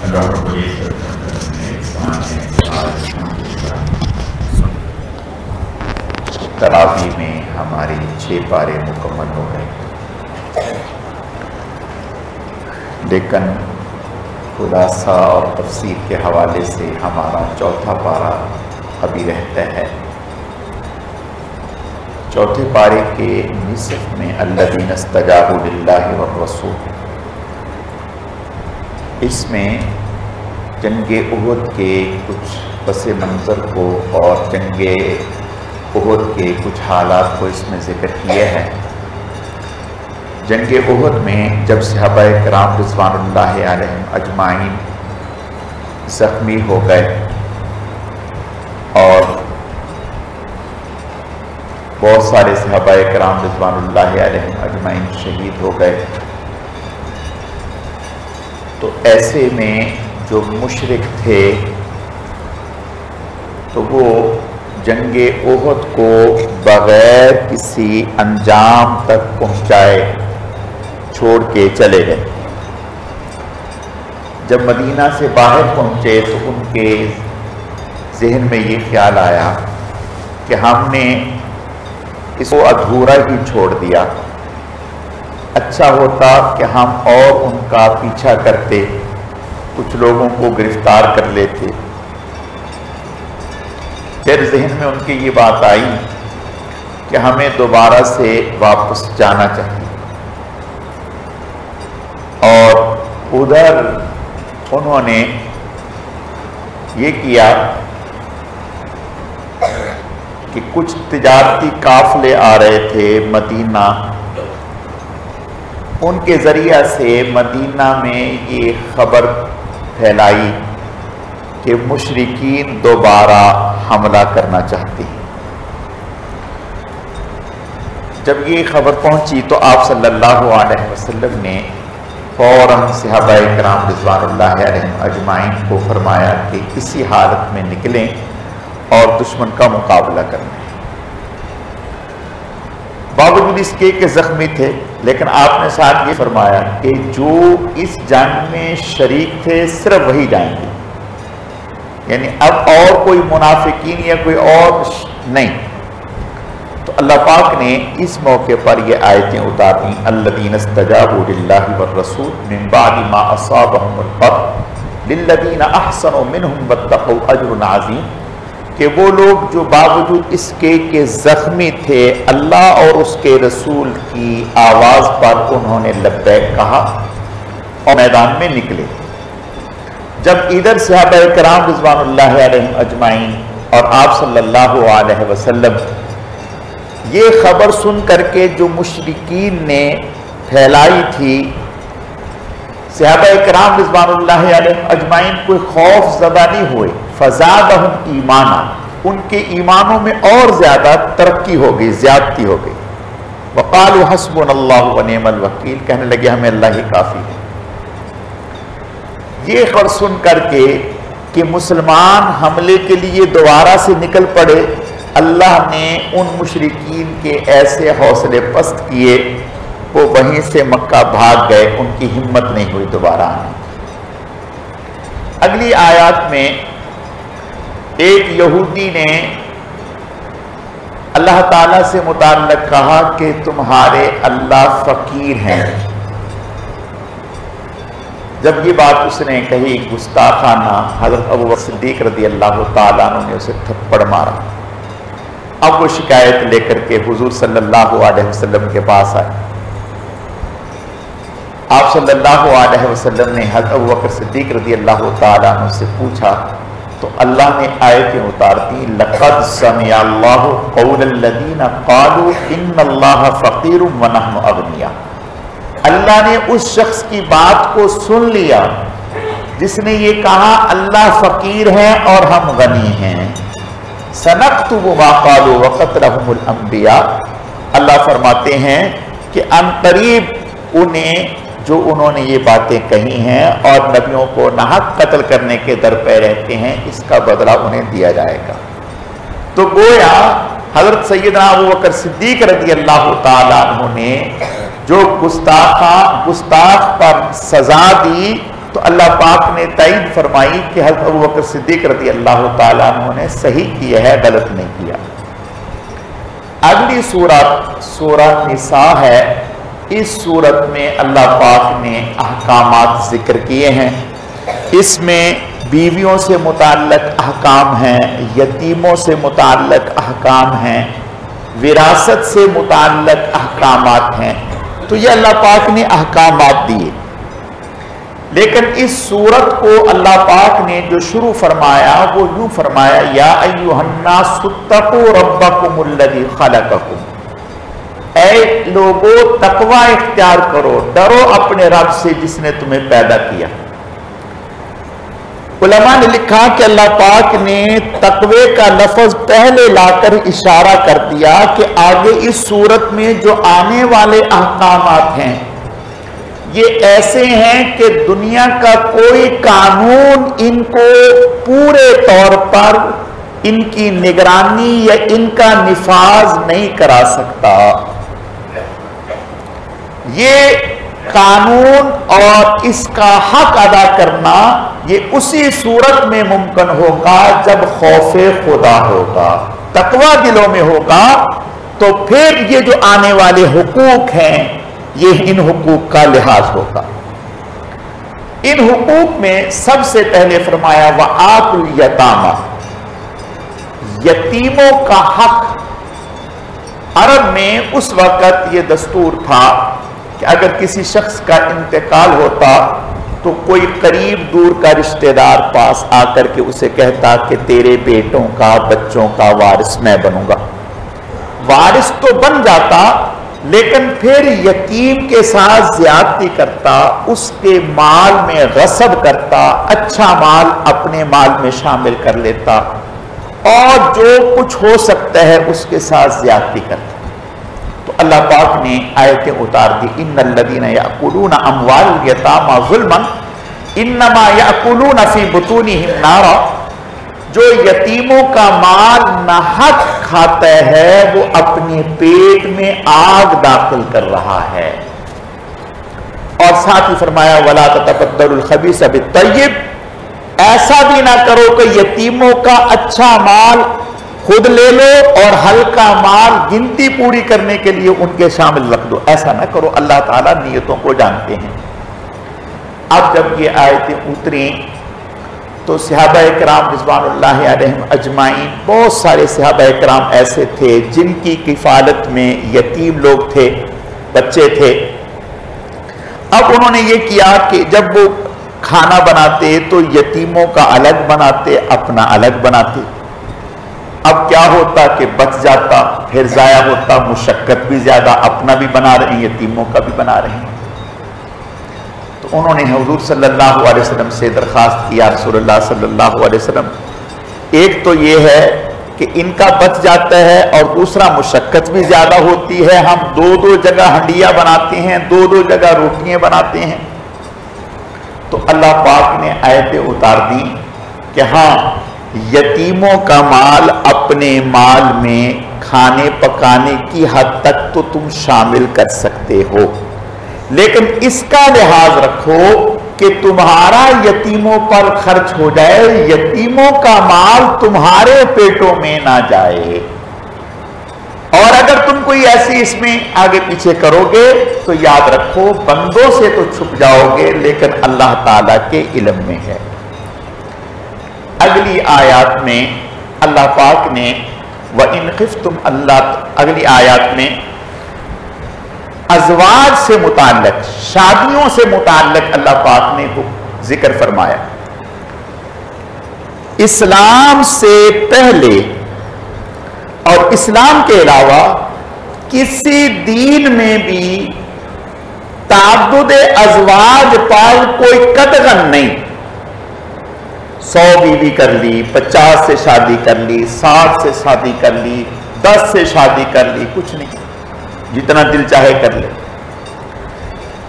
اللہ رب العزت تراویح میں ہماری 6 پارے مکمل ہو گئے، لیکن خلاصہ اور تفسیر کے حوالے سے ہمارا 4تھا پارہ ابھی رہتا ہے۔ 4تھے پارے کے نصف میں الذین استجابوا للہ والرسول، اس میں جنگ احد کے کچھ پس منظر کو اور جنگ احد کے کچھ حالات کو اس میں ذکر کیا ہے۔ جنگ احد میں جب صحابہ کرام رضوان اللہ علیہم اجمعین زخمی ہو گئے اور بہت سارے صحابہ کرام رضوان اللہ علیہم اجمعین شہید ہو گئے، تو ایسے میں جو مشرک تھے تو وہ جنگ احد کو بغیر کسی انجام تک پہنچائے چھوڑ کے چلے گئے۔ جب مدینہ سے باہر پہنچے تو ان کے ذہن میں یہ خیال آیا کہ ہم نے اس کو ادھورا ہی چھوڑ دیا، اچھا ہوتا کہ ہم اور ان کا پیچھا کرتے، کچھ لوگوں کو گرفتار کر لیتے۔ پھر ذہن میں ان کی یہ بات آئی کہ ہمیں دوبارہ سے واپس جانا چاہیے، اور ادھر انہوں نے یہ کیا کہ کچھ تجارتی قافلے آ رہے تھے مدینہ، ان کے ذریعہ سے مدینہ میں یہ خبر پھیلائی کہ مشرکین دوبارہ حملہ کرنا چاہتے ہیں۔ جب یہ خبر پہنچی تو آپ صلی اللہ علیہ وسلم نے فوراً صحابہ کرام رضوان اللہ علیہم اجمعین کو فرمایا کہ اسی حالت میں نکلیں اور دشمن کا مقابلہ کرنا ہے۔ باوجود اس کے کہ زخمی تھے، لیکن آپ نے ساتھ یہ فرمایا کہ جو اس جنگ میں شریک تھے صرف وہی جائیں گے، یعنی اب اور کوئی منافقین یا کوئی اور نہیں۔ تو اللہ پاک نے اس موقع پر یہ آیتیں اتار دیں، الذین استجابوا للہ والرسول من بعد ما اصابهم القرح للذین احسنوا منہم واتقوا اجر عظیم، کہ وہ لوگ جو باوجود اس کے کہ زخمی تھے اللہ اور اس کے رسول کی آواز پر انہوں نے لبیک کہا اور میدان میں نکلے۔ جب ادھر صحابہ کرام رضوان اللہ علیہم اجمعین اور آپ صلی اللہ علیہ وسلم یہ خبر سن کر کے جو مشرکین نے پھیلائی تھی، صحابہ کرام رضوان اللہ علیہم اجمعین کوئی خوف زدہ نہیں ہوئے، فزادہم ایمانا، ان کے ایمانوں میں اور زیادہ ترقی ہو گئی، زیادتی ہو گئی۔ وقالوا حسبنا اللہ ونعم الوکیل، کہنے لگے ہمیں اللہ ہی کافی ہے۔ یہ خبر سن کر کے کہ مسلمان حملے کے لیے دوبارہ سے نکل پڑے، اللہ نے ان مشرکین کے ایسے حوصلے پست کیے، وہ وہیں سے مکہ بھاگ گئے، ان کی ہمت نہیں ہوئی دوبارہ آنے۔ اگلی آیات میں ایک یہودی نے اللہ تعالیٰ سے متعلق کہا کہ تمہارے اللہ فقیر ہیں۔ جب یہ بات اس نے کہی گستاخانہ، حضرت ابوبکر صدیق رضی اللہ تعالیٰ عنہ نے اسے تھپڑ مارا۔ اب وہ شکایت لے کر کے حضور صلی اللہ علیہ وسلم کے پاس آئے۔ آپ صلی اللہ علیہ وسلم نے حضرت ابوبکر صدیق رضی اللہ تعالیٰ عنہ سے پوچھا تو اللہ نے آیتیں اتار دی، لقد سمع اللہ قول الذین قالوا ان اللہ فقیر ونحن اغنیاء، اللہ نے اس شخص کی بات کو سن لیا جس نے یہ کہا اللہ فقیر ہے اور ہم غنی ہیں۔ سنکتب ما قالوا وقتلهم الانبیاء، اللہ فرماتے ہیں کہ ان قریب انہوں نے یہ باتیں کہی ہیں اور نبیوں کو ناحق قتل کرنے کے در پہ رہتے ہیں، اس کا بدلہ انہیں دیا جائے گا۔ تو گویا حضرت سیدنا ابوبکر صدیق رضی اللہ تعالیٰ عنہ نے جو گستاخ پر سزا دی، تو اللہ پاک نے تائید فرمائی کہ حضرت ابوبکر صدیق رضی اللہ تعالیٰ عنہ نے صحیح کیا ہے، غلط نہیں کیا۔ اگلی سورہ نساء ہے، اس سورت میں اللہ پاک نے احکامات ذکر کیے ہیں۔ اس میں بیویوں سے متعلق احکام ہیں، یتیموں سے متعلق احکام ہیں، وراثت سے متعلق احکامات ہیں۔ تو یہ اللہ پاک نے احکامات دیے، لیکن اس سورت کو اللہ پاک نے جو شروع فرمایا وہ یوں فرمایا، یا ایھا الناس اتقوا ربکم الذی خلقکم، اے لوگو تقوی اختیار کرو، ڈرو اپنے رب سے جس نے تمہیں پیدا کیا۔ علماء نے لکھا کہ اللہ پاک نے تقوی کا لفظ پہلے لا کر اشارہ کر دیا کہ آگے اس صورت میں جو آنے والے احکامات ہیں یہ ایسے ہیں کہ دنیا کا کوئی قانون ان کو پورے طور پر ان کی نگرانی یا ان کا نفاذ نہیں کرا سکتا۔ یہ قانون اور اس کا حق ادا کرنا یہ اسی صورت میں ممکن ہوگا جب خوف خدا ہوگا، تقوی دلوں میں ہوگا، تو پھر یہ جو آنے والے حقوق ہیں یہ ان حقوق کا لحاظ ہوگا۔ ان حقوق میں سب سے پہلے فرمایا وَآتُوا الْيَتَامَى، یتیموں کا حق۔ عرب میں اس وقت یہ دستور تھا کہ اگر کسی شخص کا انتقال ہوتا تو کوئی قریب دور کا رشتہ دار پاس آ کر کے اسے کہتا کہ تیرے بیٹوں کا بچوں کا وارث میں بنوں گا۔ وارث تو بن جاتا، لیکن پھر یتیم کے ساتھ زیادتی کرتا، اس کے مال میں غصب کرتا، اچھا مال اپنے مال میں شامل کر لیتا، اور جو کچھ ہو سکتا ہے اس کے ساتھ زیادتی کرتا۔ تو اللہ پاک نے آیتیں اتار دی، ان الذین یأکلون اموال الیتامی ظلما انما یأکلون فی بطونہم نارا، جو یتیموں کا مال ناحق کھاتا ہے وہ اپنے پیٹ میں آگ داخل کر رہا ہے۔ اور ساتھ ہی فرمایا وَلَا تَتَبَدَّلُوا الْخَبِيثَ بِالطَّيِّبِ، ایسا بھی نہ کرو کہ یتیموں کا اچھا مال خود لے لو اور ہلکا مال گنتی پوری کرنے کے لیے ان کے شامل رکھ دو، ایسا نہ کرو، اللہ تعالیٰ نیتوں کو جانتے ہیں۔ اب جب یہ آیتیں اتریں تو صحابہ کرام رضوان اللہ علیہم اجمعین، بہت سارے صحابہ کرام ایسے تھے جن کی کفالت میں یتیم لوگ تھے، بچے تھے۔ اب انہوں نے یہ کیا کہ جب وہ کھانا بناتے تو یتیموں کا الگ بناتے، اپنا الگ بناتے۔ اب کیا ہوتا کہ بچ جاتا، پھر ضائع ہوتا، مشقت بھی زیادہ، اپنا بھی بنا رہے ہیں یتیموں کا بھی بنا رہے ہیں۔ تو انہوں نے حضور صلی اللہ علیہ وسلم سے درخواست کیا، رسول اللہ صلی اللہ علیہ وسلم، ایک تو یہ ہے کہ ان کا بچ جاتا ہے اور دوسرا مشقت بھی زیادہ ہوتی ہے، ہم دو جگہ ہنڈیاں بناتے ہیں، دو جگہ روٹیاں بناتے ہیں۔ تو اللہ پاک نے آیتیں اتار دی کہ ہاں یتیموں کا مال اپنے مال میں کھانے پکانے کی حد تک تو تم شامل کر سکتے ہو، لیکن اس کا لحاظ رکھو کہ تمہارا یتیموں پر خرچ ہو جائے، یتیموں کا مال تمہارے پیٹوں میں نہ جائے۔ اور اگر تم کوئی ایسی اس میں آگے پیچھے کرو گے تو یاد رکھو بندوں سے تو چھپ جاؤ گے لیکن اللہ تعالیٰ کے علم میں ہے۔ اگلی آیات میں اللہ پاک نے وَإِنْ خِفْتُمْ، اگلی آیات میں ازواج سے متعلق، شادیوں سے متعلق اللہ پاک نے ذکر فرمایا۔ اسلام سے پہلے اور اسلام کے علاوہ کسی دین میں بھی تعدد ازواج پر کوئی قدغن نہیں۔ 100 بیوی کر لی، 50 سے شادی کر لی، 60 سے شادی کر لی، 10 سے شادی کر لی، کچھ نہیں، جتنا دل چاہے کر لے۔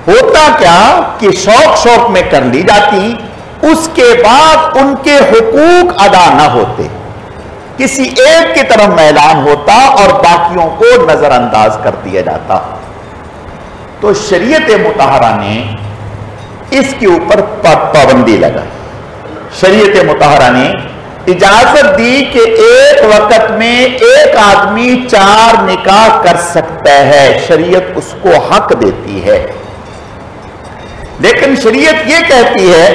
ہوتا کیا کہ شوق میں کر لی جاتی، اس کے بعد ان کے حقوق ادا نہ ہوتے، کسی ایک کی طرف میلان ہوتا اور باقیوں کو نظر انداز کر دیا جاتا۔ تو شریعت مطہرہ نے اس کے اوپر پابندی لگا. شریعت مطہرہ نے اجازت دی کہ ایک وقت میں ایک آدمی 4 نکاح کر سکتا ہے، شریعت اس کو حق دیتی ہے. لیکن شریعت یہ کہتی ہے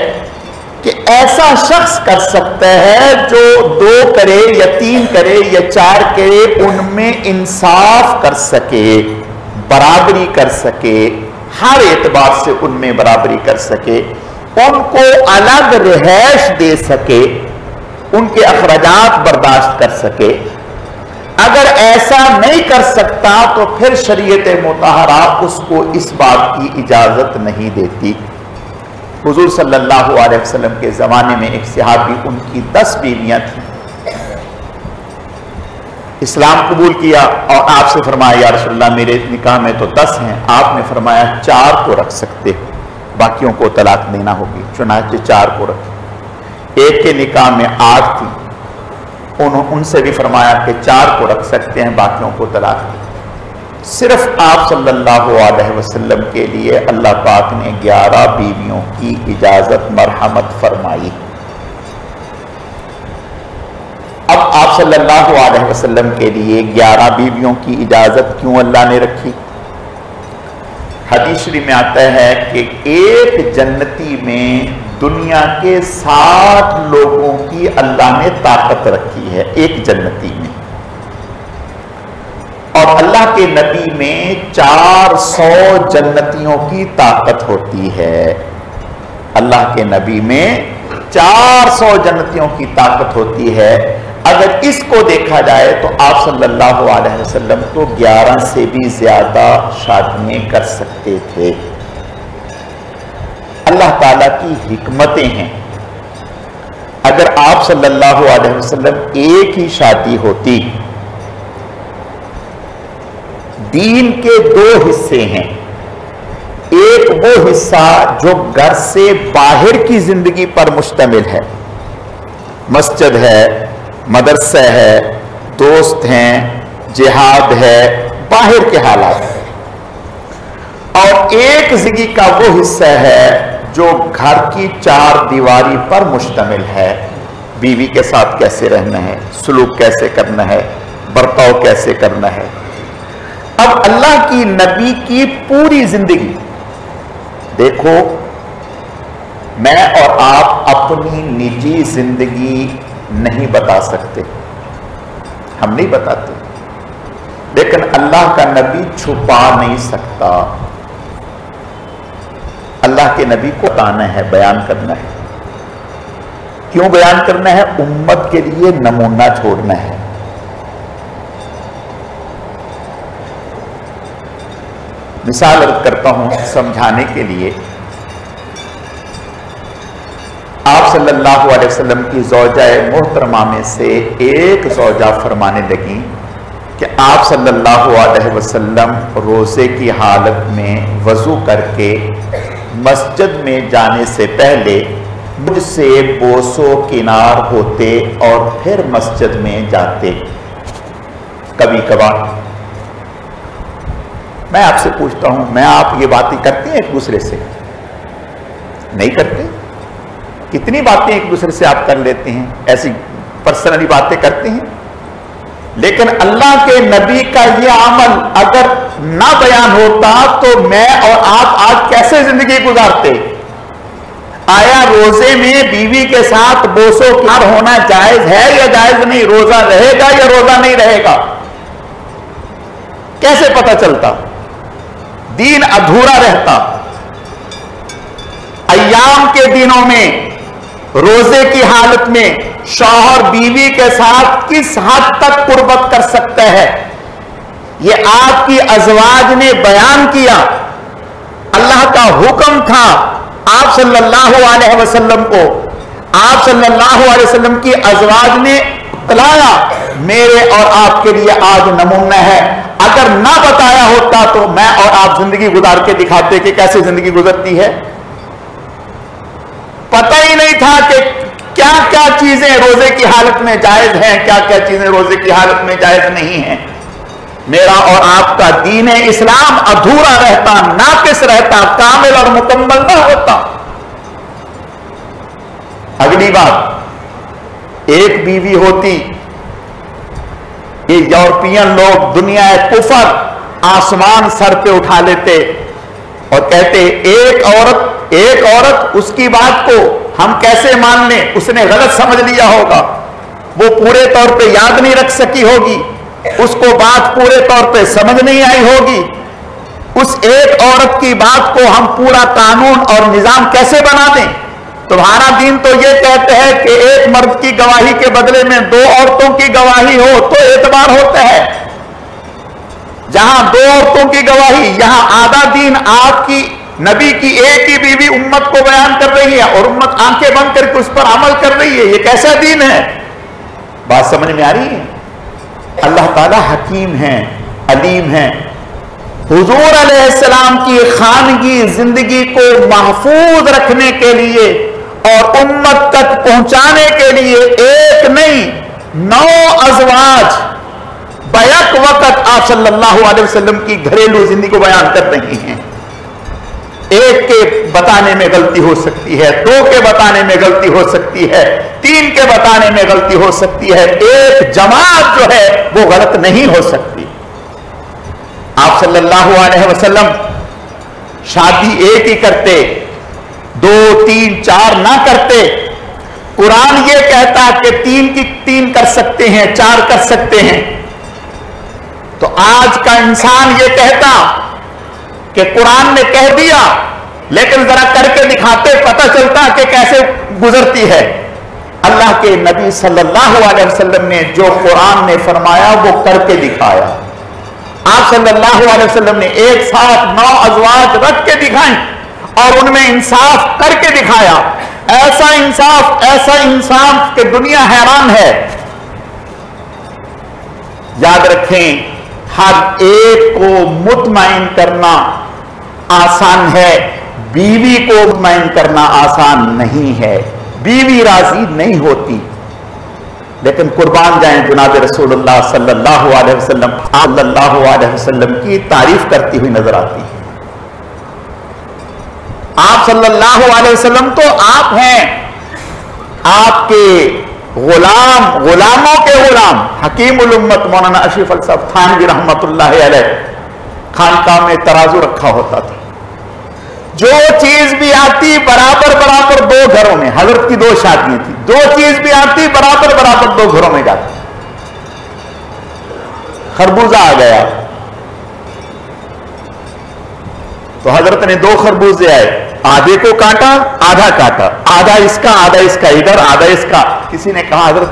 کہ ایسا شخص کر سکتا ہے جو 2 کرے یا 3 کرے یا 4 کرے، ان میں انصاف کر سکے، برابری کر سکے، ہر اعتبار سے ان میں برابری کر سکے، ان کو الگ رہائش دے سکے، ان کے اخراجات برداشت کر سکے. اگر ایسا نہیں کر سکتا تو پھر شریعت مطہرہ اس کو اس بات کی اجازت نہیں دیتی. حضور صلی اللہ علیہ وسلم کے زمانے میں ایک صحابی، ان کی 10 بیویاں تھیں، اسلام قبول کیا اور آپ سے فرمایا یا رسول اللہ میرے نکاح میں تو 10 ہیں. آپ نے فرمایا 4 کو رکھ سکتے ہو، باقیوں کو طلاق دینا ہوگی. چنانچہ 4 کو رکھے. ایک کے نکاح میں 8 تھی، ان سے بھی فرمایا کہ 4 کو رکھ سکتے ہیں، باقیوں کو طلاق دی. صرف آپ صلی اللہ علیہ وسلم کے لیے اللہ پاک نے 11 بیویوں کی اجازت مرحمت فرمائی. اب آپ صلی اللہ علیہ وسلم کے لیے 11 بیویوں کی اجازت کیوں اللہ نے رکھی؟ حدیث شریف میں آتا ہے کہ ایک جنتی میں دنیا کے 60 لوگوں کی اللہ نے طاقت رکھی ہے، ایک جنتی میں. اور اللہ کے نبی میں 400 جنتیوں کی طاقت ہوتی ہے. اللہ کے نبی میں 400 جنتیوں کی طاقت ہوتی ہے. اگر اس کو دیکھا جائے تو آپ صلی اللہ علیہ وسلم تو 11 سے بھی زیادہ شادیاں کر سکتے تھے. اللہ تعالیٰ کی حکمتیں ہیں. اگر آپ صلی اللہ علیہ وسلم ایک ہی شادی ہوتی، دین کے 2 حصے ہیں. ایک وہ حصہ جو گھر سے باہر کی زندگی پر مشتمل ہے، مسجد ہے، مدرسہ ہے، دوست ہیں، جہاد ہے، باہر کے حالات ہیں. اور ایک زندگی کا وہ حصہ ہے جو گھر کی 4 دیواری پر مشتمل ہے. بیوی کے ساتھ کیسے رہنا ہے، سلوک کیسے کرنا ہے، برتاؤ کیسے کرنا ہے. اب اللہ کی نبی کی پوری زندگی دیکھو. میں اور آپ اپنی نجی زندگی نہیں بتا سکتے، ہم نہیں بتاتے، لیکن اللہ کا نبی چھپا نہیں سکتا. اللہ کے نبی کو بتانا ہے، بیان کرنا ہے. کیوں بیان کرنا ہے؟ امت کے لیے نمونہ چھوڑنا ہے. مثال عرض کرتا ہوں سمجھانے کے لیے. آپ صلی اللہ علیہ وسلم کی زوجہ محترمہ میں سے ایک زوجہ فرمانے لگی کہ آپ صلی اللہ علیہ وسلم روزے کی حالت میں وضو کر کے مسجد میں جانے سے پہلے مجھ سے بوسو کنار ہوتے اور پھر مسجد میں جاتے. کبھی کبھار میں آپ سے پوچھتا ہوں، میں آپ یہ باتیں کرتے ہیں ایک دوسرے سے؟ نہیں کرتے. کتنی باتیں ایک دوسرے سے آپ کر لیتے ہیں، ایسی پرسنلی باتیں کرتے ہیں. لیکن اللہ کے نبی کا یہ عمل اگر نہ بیان ہوتا تو میں اور آپ آج کیسے زندگی گزارتے؟ آیا روزے میں بیوی کے ساتھ بوسو کنار ہونا جائز ہے یا جائز نہیں؟ روزہ رہے گا یا روزہ نہیں رہے گا؟ کیسے پتہ چلتا؟ دین ادھورا رہتا. ایام کے دنوں میں روزے کی حالت میں شوہر بیوی کے ساتھ کس حد تک قربت کر سکتا ہے، یہ آپ کی ازواج نے بیان کیا. اللہ کا حکم تھا آپ صلی اللہ علیہ وسلم کو، آپ صلی اللہ علیہ وسلم کی ازواج نے بتلایا. میرے اور آپ کے لیے آج نمونہ ہے. اگر نہ بتایا ہوتا تو میں اور آپ زندگی گزار کے دکھاتے کہ کیسے زندگی گزرتی ہے. پتہ ہی نہیں تھا کہ کیا کیا چیزیں روزے کی حالت میں جائز ہیں، کیا کیا چیزیں روزے کی حالت میں جائز نہیں ہیں. میرا اور آپ کا دین اسلام ادھورا رہتا، ناقص رہتا، کامل اور مکمل نہ ہوتا. اگلی بات، ایک بیوی ہوتی، یہ یورپین لوگ دنیا کفر آسمان سر پہ اٹھا لیتے اور کہتے ایک عورت اس کی بات کو ہم کیسے مان لیں، اس نے غلط سمجھ لیا ہوگا، وہ پورے طور پہ یاد نہیں رکھ سکی ہوگی، اس کو بات پورے طور پہ سمجھ نہیں آئی ہوگی، اس ایک عورت کی بات کو ہم پورا قانون اور نظام کیسے بنا دیں؟ تمہارا دین تو یہ کہتے ہیں کہ ایک مرد کی گواہی کے بدلے میں 2 عورتوں کی گواہی ہو تو اعتبار ہوتا ہے، جہاں 2 عورتوں کی گواہی، یہاں آدھا دین آپ کی نبی کی ایک ہی بیوی امت کو بیان کر رہی ہے اور امت آنکھیں بند کر کے اس پر عمل کر رہی ہے، یہ کیسا دین ہے؟ بات سمجھ میں آ رہی ہے؟ اللہ تعالی حکیم ہیں، علیم ہیں۔ حضور علیہ السلام کی خانگی زندگی کو محفوظ رکھنے کے لیے اور امت تک پہنچانے کے لیے ایک نہیں 9 ازواج بیک وقت آپ صلی اللہ علیہ وسلم کی گھریلو زندگی کو بیان کر رہی ہیں۔ ایک کے بتانے میں غلطی ہو سکتی ہے، 2 کے بتانے میں غلطی ہو سکتی ہے، 3 کے بتانے میں غلطی ہو سکتی ہے، ایک جماعت جو ہے وہ غلط نہیں ہو سکتی۔ آپ صلی اللہ علیہ وسلم شادی ایک ہی کرتے، 2 3 4 نہ کرتے۔ قرآن یہ کہتا کہ 3 کی 3 کر سکتے ہیں، 4 کر سکتے ہیں، تو آج کا انسان یہ کہتا کہ قرآن نے کہہ دیا لیکن ذرا کر کے دکھاتے پتہ چلتا کہ کیسے گزرتی ہے۔ اللہ کے نبی صلی اللہ علیہ وسلم نے جو قرآن نے فرمایا وہ کر کے دکھایا۔ آپ صلی اللہ علیہ وسلم نے ایک ساتھ 9 ازواج رکھ کے دکھائیں اور ان میں انصاف کر کے دکھایا، ایسا انصاف کہ دنیا حیران ہے۔ یاد رکھیں، ہر ایک کو مطمئن کرنا آسان ہے، بیوی کو مطمئن کرنا آسان نہیں ہے، بیوی راضی نہیں ہوتی، لیکن قربان جائیں جناب رسول اللہ صلی اللہ علیہ وسلم صلی اللہ علیہ وسلم کی تعریف کرتی ہوئی نظر آتی ہے۔ آپ صلی اللہ علیہ وسلم تو آپ ہیں، آپ کے غلاموں کے غلام حکیم الامت مولانا اشرف الصف تھانوی رحمت اللہ علیہ، خانقاہ میں ترازو رکھا ہوتا تھا، جو چیز بھی آتی برابر 2 گھروں میں، حضرت کی 2 شادیاں تھیں، 2 چیز بھی آتی برابر 2 گھروں میں جاتی۔ خربوزہ آ گیا تو حضرت نے 2 خربوزے آئے، آدھے کو کاٹا، آدھا اس کا آدھا اس کا، ادھر آدھا اس کا۔ کسی نے کہا حضرت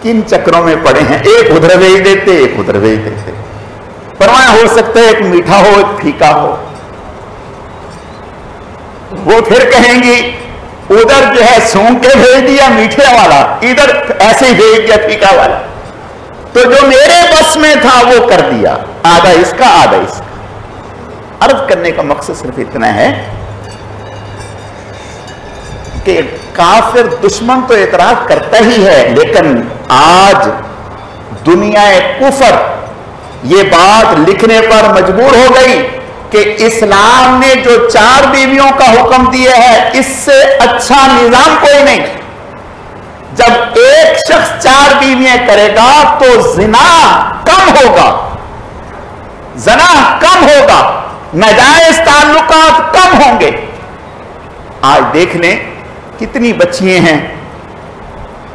کن چکروں میں پڑے ہیں، ایک ادھر بھیج دیتے ایک ادھر بھیج دیتے۔ فرمایا ہو سکتا ہے ایک میٹھا ہو ایک پھیکا ہو۔ وہ پھر کہیں گی ادھر جو ہے سونگ کے بھیج دیا میٹھے والا، ادھر ایسے ہی بھیج دیا پھیکا والا، تو جو میرے بس میں تھا وہ کر دیا، آدھا اس کا آدھا اس کا۔ عرض کرنے کا مقصد صرف اتنا ہے کہ کافر دشمن تو اعتراض کرتا ہی ہے، لیکن آج دنیا کفر یہ بات لکھنے پر مجبور ہو گئی کہ اسلام نے جو 4 بیویوں کا حکم دیا ہے اس سے اچھا نظام کوئی نہیں۔ جب ایک شخص 4 بیویاں کرے گا تو زنا کم ہوگا، ناجائز تعلقات کم ہوں گے۔ آج دیکھ لیں کتنی بچیاں ہیں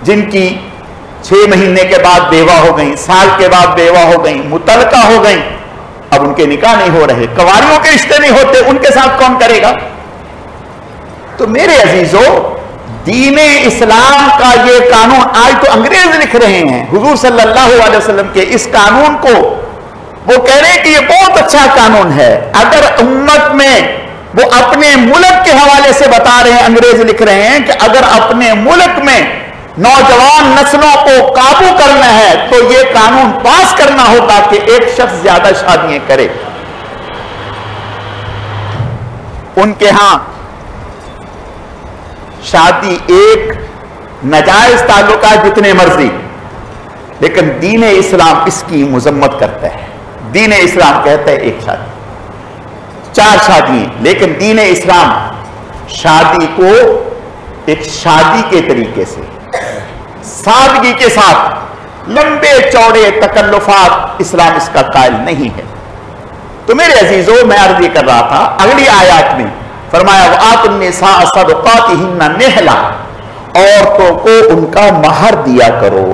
جن کی 6 مہینے کے بعد بیوہ ہو گئیں، سال کے بعد بیوہ ہو گئیں، مطلقہ ہو گئیں، اب ان کے نکاح نہیں ہو رہے، کنواریوں کے رشتے نہیں ہوتے، ان کے ساتھ کون کرے گا؟ تو میرے عزیزو، دین اسلام کا یہ قانون آج تو انگریز لکھ رہے ہیں، حضور صلی اللہ علیہ وسلم کے اس قانون کو وہ کہہ رہے ہیں کہ یہ بہت اچھا قانون ہے۔ اگر امت میں وہ اپنے ملک کے حوالے سے بتا رہے ہیں، انگریز لکھ رہے ہیں کہ اگر اپنے ملک میں نوجوان نسلوں کو قابو کرنا ہے تو یہ قانون پاس کرنا ہوگا کہ ایک شخص زیادہ شادیاں کرے۔ ان کے ہاں شادی ایک، ناجائز تعلقات جتنے مرضی، لیکن دین اسلام اس کی مذمت کرتا ہے۔ دین اسلام کہتا ہے ایک شادی، 4 شادیاں، لیکن دین اسلام شادی کو ایک شادی کے طریقے سے سادگی کے ساتھ لمبے چوڑے تکلفات اسلام اس کا قائل نہیں ہے. تو میرے عزیزوں میں عرض یہ کر رہا تھا اگلی آیات میں فرمایا وآتوا النساء صدقاتهن نحلا، عورتوں کو ان کا مہر دیا کرو.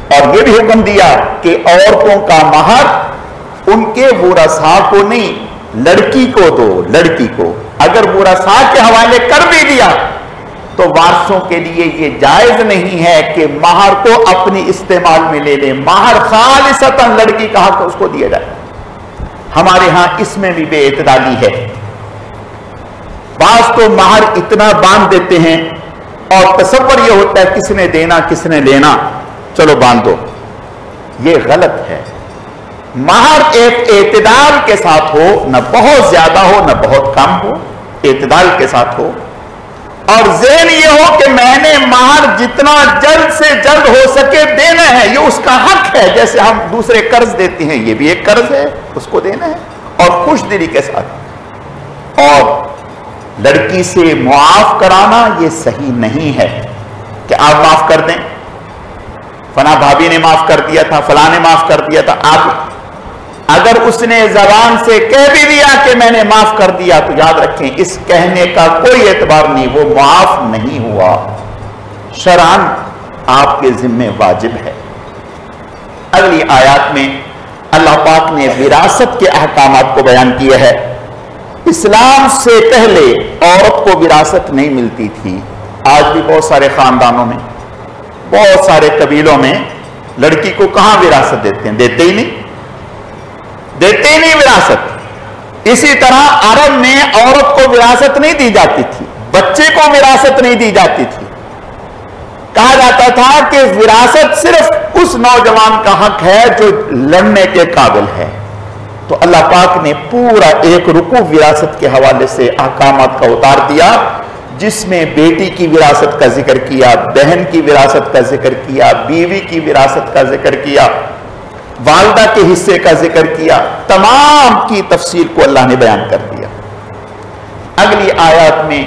اور یہ بھی حکم دیا کہ عورتوں کا مہر ان کے ورثاء کو نہیں لڑکی کو دو. لڑکی کو اگر ورثاء کے حوالے کر بھی دیا تو وارثوں کے لیے یہ جائز نہیں ہے کہ مہر کو اپنی استعمال میں لے لیں. مہر خالصتاً لڑکی کا حق اس کو دیا جائے. ہمارے ہاں اس میں بھی بے اعتدالی ہے. بعض تو مہر اتنا باندھ دیتے ہیں اور تصور یہ ہوتا ہے کس نے دینا کس نے لینا، چلو باندھ دو. یہ غلط ہے. مہر ایک اعتدال کے ساتھ ہو، نہ بہت زیادہ ہو نہ بہت کم ہو، اعتدال کے ساتھ ہو. اور ذہن یہ ہو کہ میں نے مہر جتنا جلد سے جلد ہو سکے دینا ہے، یہ اس کا حق ہے. جیسے ہم دوسرے قرض دیتے ہیں یہ بھی ایک قرض ہے، اس کو دینا ہے اور خوش دلی کے ساتھ. اور لڑکی سے معاف کرانا یہ صحیح نہیں ہے کہ آپ معاف کر دیں. فلاں بھابھی نے معاف کر دیا تھا، فلاں نے معاف کر دیا تھا. آپ اگر اس نے زبان سے کہہ بھی دیا کہ میں نے معاف کر دیا تو یاد رکھیں اس کہنے کا کوئی اعتبار نہیں، وہ معاف نہیں ہوا. شرعاً آپ کے ذمہ واجب ہے. اگلی آیات میں اللہ پاک نے وراثت کے احکامات کو بیان کیا ہے. اسلام سے پہلے عورت کو وراثت نہیں ملتی تھی. آج بھی بہت سارے خاندانوں میں بہت سارے قبیلوں میں لڑکی کو کہاں وراثت دیتے ہیں؟ دیتے ہی نہیں وراثت. اسی طرح عرب میں عورت کو وراثت نہیں دی جاتی تھی، بچے کو وراثت نہیں دی جاتی تھی. کہا جاتا تھا کہ وراثت صرف اس نوجوان کا حق ہے جو لڑنے کے قابل ہے. تو اللہ پاک نے پورا ایک رکوع وراثت کے حوالے سے احکامات کا اتار دیا، جس میں بیٹی کی وراثت کا ذکر کیا، بہن کی وراثت کا ذکر کیا، بیوی کی وراثت کا ذکر کیا، والدہ کے حصے کا ذکر کیا. تمام کی تفصیل کو اللہ نے بیان کر دیا. اگلی آیات میں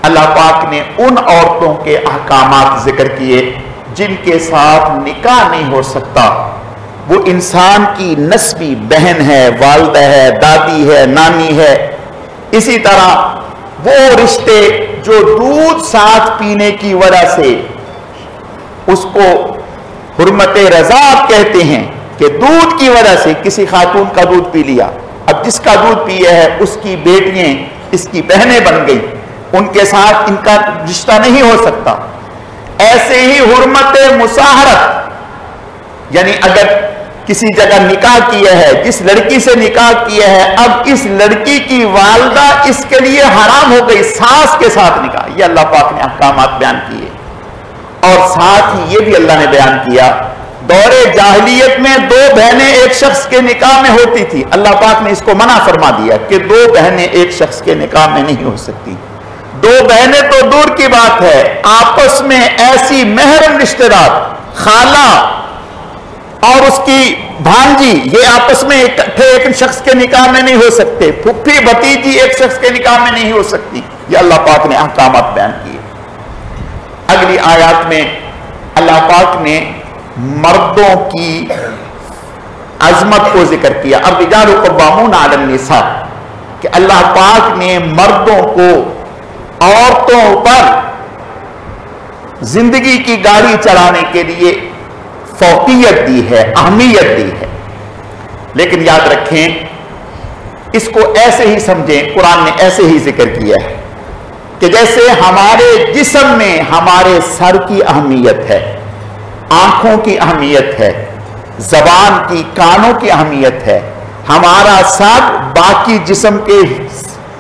اللہ پاک نے ان عورتوں کے احکامات ذکر کیے جن کے ساتھ نکاح نہیں ہو سکتا. وہ انسان کی نسبی بہن ہے، والدہ ہے، دادی ہے، نانی ہے. اسی طرح وہ رشتے جو دودھ ساتھ پینے کی وجہ سے اس کو حرمت رضاعت کہتے ہیں کہ دودھ کی وجہ سے کسی خاتون کا دودھ پی لیا، اب جس کا دودھ پیے ہے اس کی بیٹیاں اس کی بہنیں بن گئی، ان کے ساتھ ان کا رشتہ نہیں ہو سکتا. ایسے ہی حرمت مصاہرت، یعنی اگر کسی جگہ نکاح کیا ہے، جس لڑکی سے نکاح کیا ہے، اب اس لڑکی کی والدہ اس کے لیے حرام ہو گئی، ساس کے ساتھ نکاح. یہ اللہ پاک نے احکامات بیان کیے. اور ساتھ ہی یہ بھی اللہ نے بیان کیا دور جاہلیت میں دو بہنیں ایک شخص کے نکاح میں ہوتی تھی. اللہ پاک نے اس کو منع فرما دیا کہ دو بہنیں ایک شخص کے نکاح میں نہیں ہو سکتی. دو بہنیں تو دور کی بات ہے، آپس میں ایسی محرم رشتہ دار، خالہ اور اس کی بھانجی، یہ آپس میں اکٹھے ایک شخص کے نکاح میں نہیں ہو سکتے. پھپھی بھتیجی ایک شخص کے نکاح میں نہیں ہو سکتی. یہ اللہ پاک نے احکامات بیان کیے. اگلی آیات میں اللہ پاک نے مردوں کی عظمت کو ذکر کیا. الرجال قوامون علی النساء، کہ اللہ پاک نے مردوں کو عورتوں پر زندگی کی گاڑی چلانے کے لیے فوقیت دی ہے، اہمیت دی ہے. لیکن یاد رکھیں اس کو ایسے ہی سمجھیں، قرآن نے ایسے ہی ذکر کیا ہے کہ جیسے ہمارے جسم میں ہمارے سر کی اہمیت ہے، آنکھوں کی اہمیت ہے، زبان کی، کانوں کی اہمیت ہے، ہمارا سر باقی جسم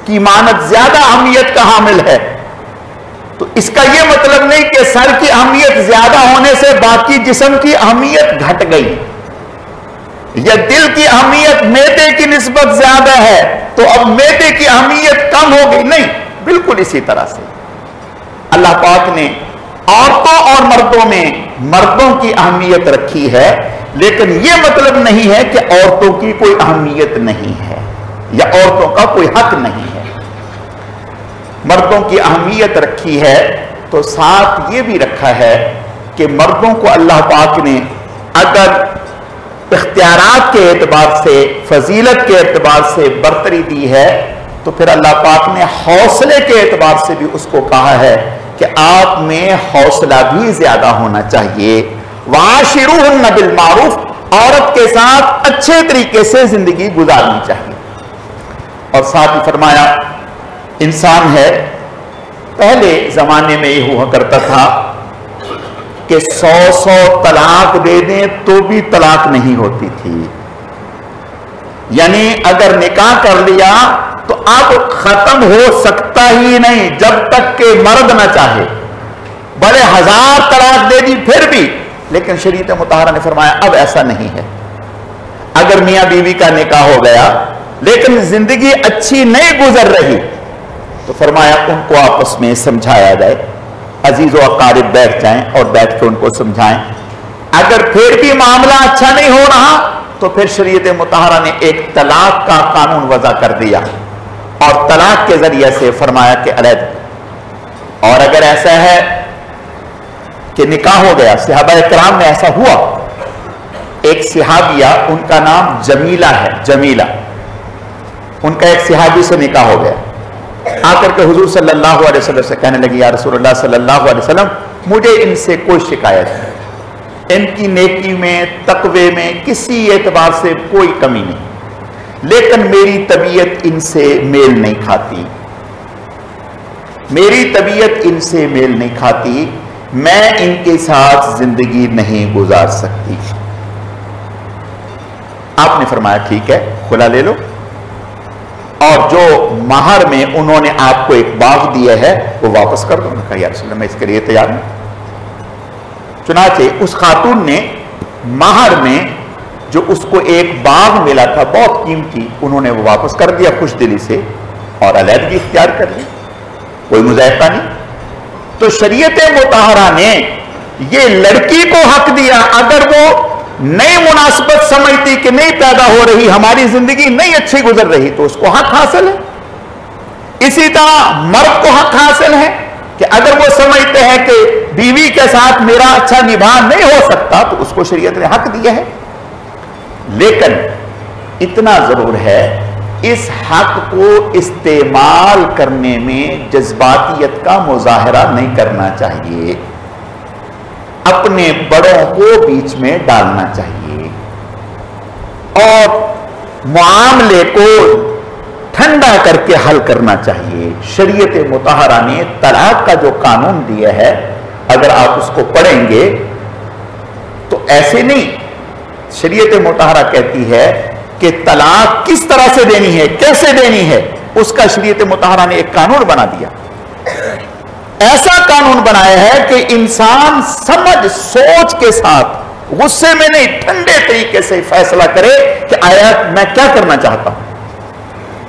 کی مانت زیادہ اہمیت کا حامل ہے. تو اس کا یہ مطلب نہیں کہ سر کی اہمیت زیادہ ہونے سے باقی جسم کی اہمیت گھٹ گئی، یا دل کی اہمیت معدے کی نسبت زیادہ ہے تو اب معدے کی اہمیت کم ہو گئی. نہیں، بالکل اسی طرح سے اللہ پاک نے عورتوں اور مردوں میں مردوں کی اہمیت رکھی ہے، لیکن یہ مطلب نہیں ہے کہ عورتوں کی کوئی اہمیت نہیں ہے یا عورتوں کا کوئی حق نہیں ہے. مردوں کی اہمیت رکھی ہے تو ساتھ یہ بھی رکھا ہے کہ مردوں کو اللہ پاک نے اگر اختیارات کے اعتبار سے، فضیلت کے اعتبار سے برتری دی ہے تو پھر اللہ پاک نے حوصلے کے اعتبار سے بھی اس کو کہا ہے کہ آپ میں حوصلہ بھی زیادہ ہونا چاہیے۔ وَعَاشِرُوهُنَّ بِالْمَعْرُوفِ، عورت کے ساتھ اچھے طریقے سے زندگی گزارنی چاہیے۔ اور ساتھ ہی فرمایا انسان ہے، پہلے زمانے میں یہ ہوا کرتا تھا کہ 100 طلاق دے دیں تو بھی طلاق نہیں ہوتی تھی، یعنی اگر نکاح کر لیا تو اب ختم ہو سکتا ہی نہیں جب تک کہ مرد نہ چاہے، بھلے 1000 طلاق دے دی پھر بھی، لیکن شریعت مطہرہ نے فرمایا اب ایسا نہیں ہے۔ اگر میاں بیوی کا نکاح ہو گیا لیکن زندگی اچھی نہیں گزر رہی تو فرمایا ان کو آپس میں سمجھایا جائے، عزیز و اقارب بیٹھ جائیں اور بیٹھ کے ان کو سمجھائیں۔ اگر پھر بھی معاملہ اچھا نہیں ہو رہا تو پھر شریعت مطہرہ نے ایک طلاق کا قانون وضع کر دیا اور طلاق کے ذریعے سے فرمایا کہ علیحدہ۔ اور اگر ایسا ہے کہ نکاح ہو گیا، صحابہ کرام میں ایسا ہوا، ایک صحابیہ ان کا نام جمیلہ ہے، جمیلہ، ان کا ایک صحابی سے نکاح ہو گیا، آ کر کے حضور صلی اللہ علیہ وسلم سے کہنے لگی یا رسول اللہ صلی اللہ علیہ وسلم مجھے ان سے کوئی شکایت نہیں، ان کی نیکی میں، تقوی میں کسی اعتبار سے کوئی کمی نہیں، لیکن میری طبیعت ان سے میل نہیں کھاتی، میری طبیعت ان سے میل نہیں کھاتی، میں ان کے ساتھ زندگی نہیں گزار سکتی۔ آپ نے فرمایا ٹھیک ہے کھلا لے لو، اور جو مہر میں انہوں نے آپ کو ایک باغ دیا ہے وہ واپس کر دو۔ میں نے کہا یا رسول اللہ میں اس کے لیے تیار ہوں۔ چنانچہ اس خاتون نے مہر میں جو اس کو ایک باغ ملا تھا بہت قیمتی، انہوں نے وہ واپس کر دیا خوش دلی سے اور علیحدگی اختیار کر لی، کوئی مذائقہ نہیں۔ تو شریعت مطہرہ نے یہ لڑکی کو حق دیا، اگر وہ نئی مناسبت سمجھتی کہ نہیں پیدا ہو رہی، ہماری زندگی نہیں اچھی گزر رہی تو اس کو حق حاصل ہے۔ اسی طرح مرد کو حق حاصل ہے کہ اگر وہ سمجھتے ہیں کہ بیوی کے ساتھ میرا اچھا نبھا نہیں ہو سکتا تو اس کو شریعت نے حق دیا ہے، لیکن اتنا ضرور ہے اس حق کو استعمال کرنے میں جذباتیت کا مظاہرہ نہیں کرنا چاہیے، اپنے بڑوں کو بیچ میں ڈالنا چاہیے اور معاملے کو ٹھنڈا کر کے حل کرنا چاہیے۔ شریعت مطہرہ نے طلاق کا جو قانون دیا ہے اگر آپ اس کو پڑھیں گے تو ایسے نہیں، شریعت مطہرہ کہتی ہے کہ طلاق کس طرح سے دینی ہے، کیسے دینی ہے، اس کا شریعت مطہرہ نے ایک قانون بنا دیا، ایسا قانون بنایا ہے کہ انسان سمجھ سوچ کے ساتھ غصے میں نہیں ٹھنڈے طریقے سے فیصلہ کرے کہ آیا میں کیا کرنا چاہتا ہوں۔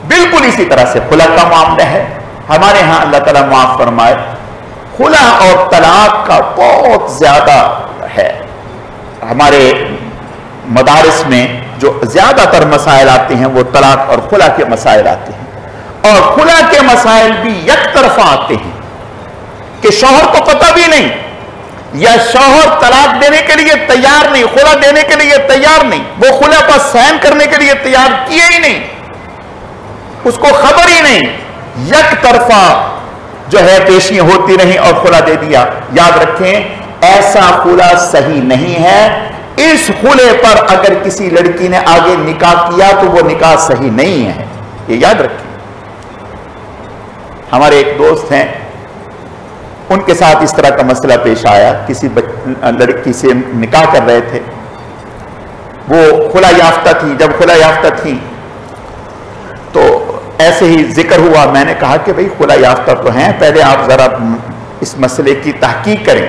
بالکل اسی طرح سے خلا کا معاملہ ہے، ہمارے ہاں اللہ تعالیٰ معاف فرمائے خلا اور طلاق کا بہت زیادہ ہے، ہمارے مدارس میں جو زیادہ تر مسائل آتے ہیں وہ طلاق اور خلا کے مسائل آتے ہیں، اور خلا کے مسائل بھی یک طرفہ آتے ہیں کہ شوہر کو پتہ بھی نہیں یا شوہر طلاق دینے کے لیے تیار نہیں، خلا دینے کے لیے تیار نہیں، وہ خلا پر سائن کرنے کے لیے تیار کیے ہی نہیں، اس کو خبر ہی نہیں، یک طرفہ جو ہے پیشیاں ہوتی رہیں اور خلا دے دیا۔ یاد رکھیں ایسا خلا صحیح نہیں ہے، اس خلے پر اگر کسی لڑکی نے آگے نکاح کیا تو وہ نکاح صحیح نہیں ہے، یہ یاد رکھیں۔ ہمارے ایک دوست ہیں، ان کے ساتھ اس طرح کا مسئلہ پیش آیا، کسی لڑکی سے نکاح کر رہے تھے، وہ خلا یافتہ تھی، جب خلا یافتہ تھی تو ایسے ہی ذکر ہوا، میں نے کہا کہ بھئی خلا یافتہ تو ہیں، پہلے آپ ذرا اس مسئلے کی تحقیق کریں۔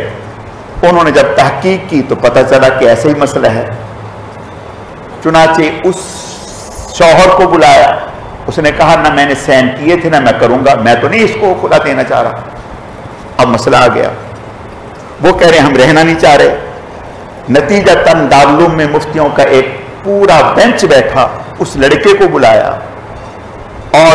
انہوں نے جب تحقیق کی تو پتہ چلا کہ ایسے ہی مسئلہ ہے، چنانچہ اس شوہر کو بلایا، اس نے کہا نہ میں نے سین کیے تھے نہ میں کروں گا، میں تو نہیں اس کو خلا دینا چاہ رہا۔ اب مسئلہ آ گیا، وہ کہہ رہے ہم رہنا نہیں چاہ رہے، نتیجتاً دارالعلوم میں مفتیوں کا ایک پورا بینچ بیٹھا، اس لڑکے کو بلایا اور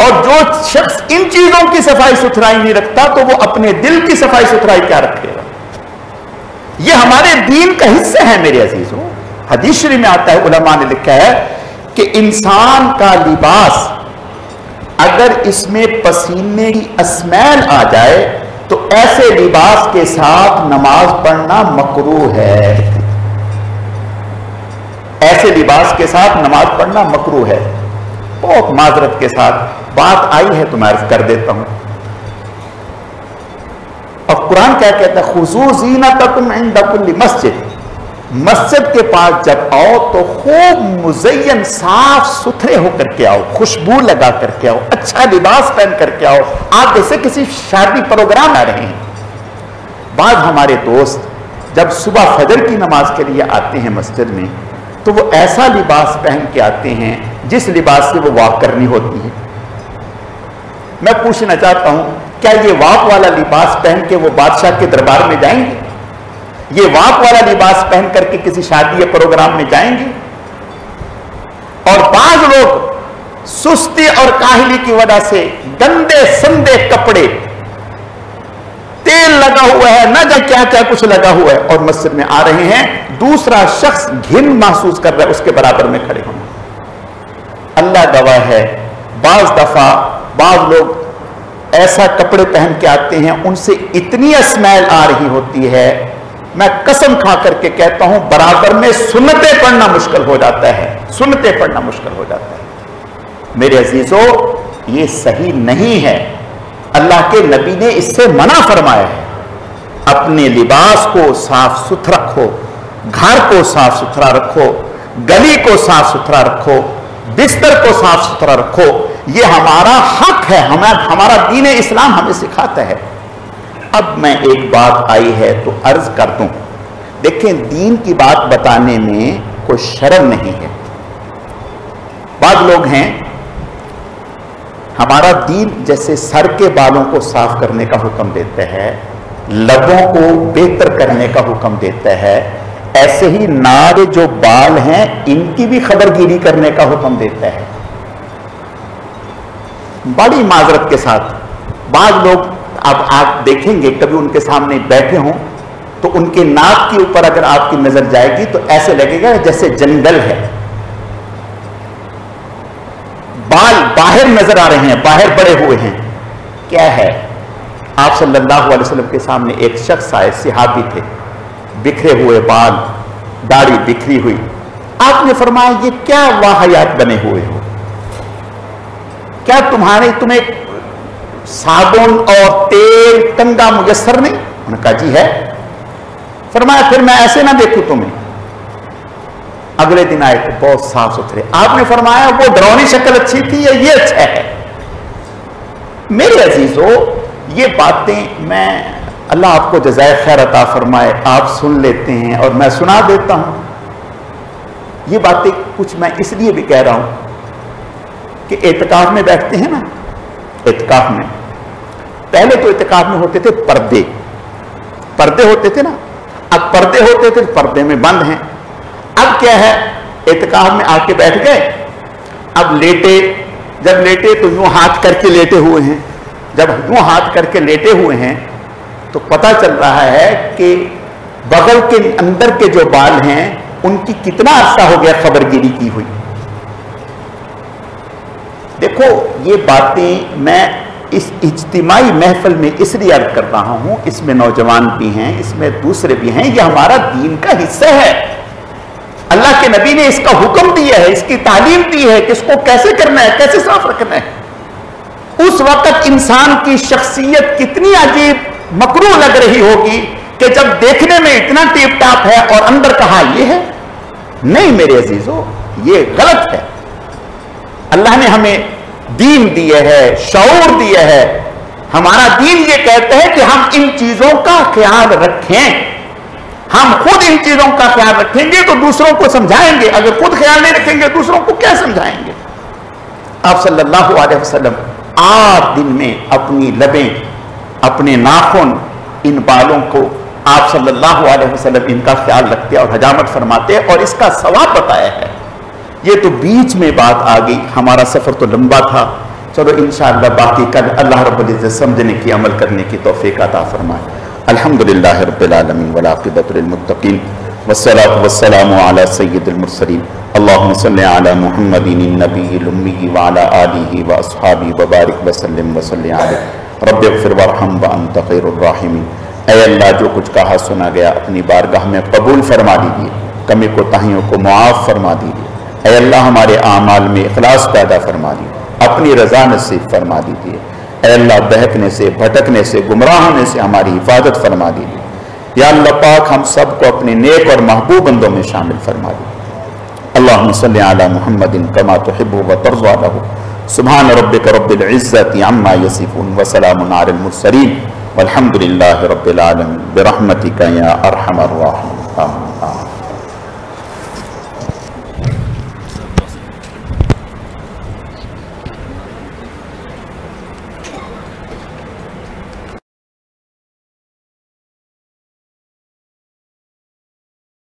اور جو شخص ان چیزوں کی صفائی ستھرائی نہیں رکھتا تو وہ اپنے دل کی صفائی ستھرائی کیا رکھے گا؟ یہ ہمارے دین کا حصہ ہے میرے عزیزوں. حدیث شریف میں آتا ہے، علماء نے لکھا ہے کہ انسان کا لباس اگر اس میں پسینے کی اسمیل آ جائے تو ایسے لباس کے ساتھ نماز پڑھنا مکروہ ہے. ایسے لباس کے ساتھ نماز پڑھنا مکروہ ہے. بہت معذرت کے ساتھ بات آئی ہے تو میں عرض کر دیتا ہوں. اور قرآن کیا کہتا ہے؟ خُذُوا زِینَتَکُمْ عِنْدَ کُلِّ مسجد. مسجد کے پاس جب آؤ تو خوب مزین صاف ستھرے ہو کر کے آؤ، خوشبو لگا کر کے آؤ، اچھا لباس پہن کر کے آؤ. آپ جیسے کسی شادی پروگرام آ رہے ہیں. بعض ہمارے دوست جب صبح فجر کی نماز کے لیے آتے ہیں مسجد میں تو وہ ایسا لباس پہن کے آتے ہیں جس لباس سے وہ واک کرنی ہوتی ہے. میں پوچھنا چاہتا ہوں، کیا یہ واک والا لباس پہن کے وہ بادشاہ کے دربار میں جائیں گے؟ یہ واک والا لباس پہن کر کے کسی شادی یا پروگرام میں جائیں گے؟ اور بعض لوگ سستی اور کاہلی کی وجہ سے گندے سندے کپڑے، تیل لگا ہوا ہے، نہ جانے کیا کیا کچھ لگا ہوا ہے، اور مسجد میں آ رہے ہیں. دوسرا شخص گھن محسوس کر رہا ہے اس کے برابر میں کھڑے ہوں. اللہ گواہ ہے، بعض دفعہ بعض لوگ ایسا کپڑے پہن کے آتے ہیں ان سے اتنی اسمیل آ رہی ہوتی ہے، میں قسم کھا کر کے کہتا ہوں برابر میں سنتیں پڑھنا مشکل ہو جاتا ہے. سنتیں پڑھنا مشکل ہو جاتا ہے. میرے عزیزوں، یہ صحیح نہیں ہے. اللہ کے نبی نے اس سے منع فرمایا ہے. اپنے لباس کو صاف ستھرا رکھو، گھر کو صاف ستھرا رکھو، گلی کو صاف ستھرا رکھو، بستر کو صاف ستھرا رکھو. یہ ہمارا حق ہے، ہمارا دین اسلام ہمیں سکھاتا ہے. اب میں ایک بات آئی ہے تو عرض کر دوں. دیکھیں، دین کی بات بتانے میں کوئی شرم نہیں ہے. بعض لوگ ہیں، ہمارا دین جیسے سر کے بالوں کو صاف کرنے کا حکم دیتا ہے، لبوں کو بہتر کرنے کا حکم دیتا ہے، ایسے ہی ناک جو بال ہیں ان کی بھی خبرگیری کرنے کا حکم دیتا ہے. بڑی معذرت کے ساتھ بعض لوگ، اب آپ دیکھیں گے کبھی ان کے سامنے بیٹھے ہوں تو ان کے ناک کے اوپر اگر آپ کی نظر جائے گی تو ایسے لگے گا جیسے جنگل ہے. بال باہر نظر آ رہے ہیں، باہر بڑے ہوئے ہیں. کیا ہے؟ آپ صلی اللہ علیہ وسلم کے سامنے ایک شخص آئے، صحابی تھے، بکھرے ہوئے بال، داڑھی بکھری ہوئی. آپ نے فرمایا یہ کیا واہیات بنے ہوئے ہو؟ کیا تمہیں صابن اور تیل کنگا میسر نہیں؟ انہوں نے کہا جی ہے. فرمایا پھر میں ایسے نہ دیکھوں تمہیں. اگلے دن آئے تھے بہت صاف ستھرے. آپ نے فرمایا وہ ڈرونی شکل اچھی تھی یا یہ اچھا ہے؟ میرے عزیزوں، یہ باتیں میں، اللہ آپ کو جزائے خیر عطا فرمائے، آپ سن لیتے ہیں اور میں سنا دیتا ہوں. یہ باتیں کچھ میں اس لیے بھی کہہ رہا ہوں کہ اعتکاف میں بیٹھتے ہیں نا، اعتکاف میں پہلے تو اعتکاف میں ہوتے تھے پردے ہوتے تھے نا. اب پردے ہوتے تھے، پردے میں بند ہیں. اب کیا ہے، اعتکاف میں آ کے بیٹھ گئے، اب لیٹے، جب لیٹے تو یوں ہاتھ کر کے لیٹے ہوئے ہیں. جب یوں ہاتھ کر کے لیٹے ہوئے ہیں تو پتہ چل رہا ہے کہ بغل کے اندر کے جو بال ہیں ان کی کتنا عرصہ ہو گیا خبرگیری کی ہوئی. دیکھو، یہ باتیں میں اس اجتماعی محفل میں اس لیے عرض کر رہا ہوں، اس میں نوجوان بھی ہیں، اس میں دوسرے بھی ہیں، یہ ہمارا دین کا حصہ ہے. اللہ کے نبی نے اس کا حکم دیا ہے، اس کی تعلیم دی ہے کہ اس کو کیسے کرنا ہے، کیسے صاف رکھنا ہے. اس وقت انسان کی شخصیت کتنی عجیب مکروہ لگ رہی ہوگی کہ جب دیکھنے میں اتنا ٹیپ ٹاپ ہے اور اندر کہا یہ ہے. نہیں میرے عزیزو، یہ غلط ہے. اللہ نے ہمیں دین دیا ہے، شعور دیا ہے. ہمارا دین یہ کہتا ہے کہ ہم ان چیزوں کا خیال رکھیں. ہم خود ان چیزوں کا خیال رکھیں گے تو دوسروں کو سمجھائیں گے. اگر خود خیال نہیں رکھیں گے دوسروں کو کیا سمجھائیں گے؟ آپ صلی اللہ علیہ وسلم 8 دن میں اپنی لبیں، اپنے ناخن، ان بالوں کو آپ صلی اللہ علیہ وسلم ان کا خیال رکھتے اور حجامت فرماتے اور اس کا ثواب بتایا ہے. یہ تو بیچ میں بات آ گئی، ہمارا سفر تو لمبا تھا، چلو انشاءاللہ باقی کل اللہ رب العزت سمجھنے کی عمل کرنے کی توفیق عطا فرمائے. الحمدللہ رب العالمین والعاقبۃ للمتقین والصلاۃ والسلام علی سید المرسلین اللہم صلی علی محمد النبی الامی وعلی آلہ واصحابہ وبارک وسلم وصلی علیہ رب اغفر وارحم وانت خیر الراحمین. اے اللہ جو کچھ کہا سنا گیا اپنی بارگاہ میں قبول فرما دیجیے، کمی کوتاہیوں کو معاف فرما دیجیے. اے اللہ ہمارے اعمال میں اخلاص پیدا فرما دیجیے، اپنی رضا نصیب فرما دیجیے. اے اللہ بہکنے سے بھٹکنے سے گمراہ ہونے سے ہماری حفاظت فرما دیجیے. یا اللہ پاک ہم سب کو اپنے نیک اور محبوب بندوں میں شامل فرما دیجیے. اللہم صلی علی محمد کما تحب و ترضى له. سبحان ربک رب العزت عما یصفون وسلام علی المرسلین والحمد للہ رب العالمین برحمتک یا ارحم الراحمین. آمین.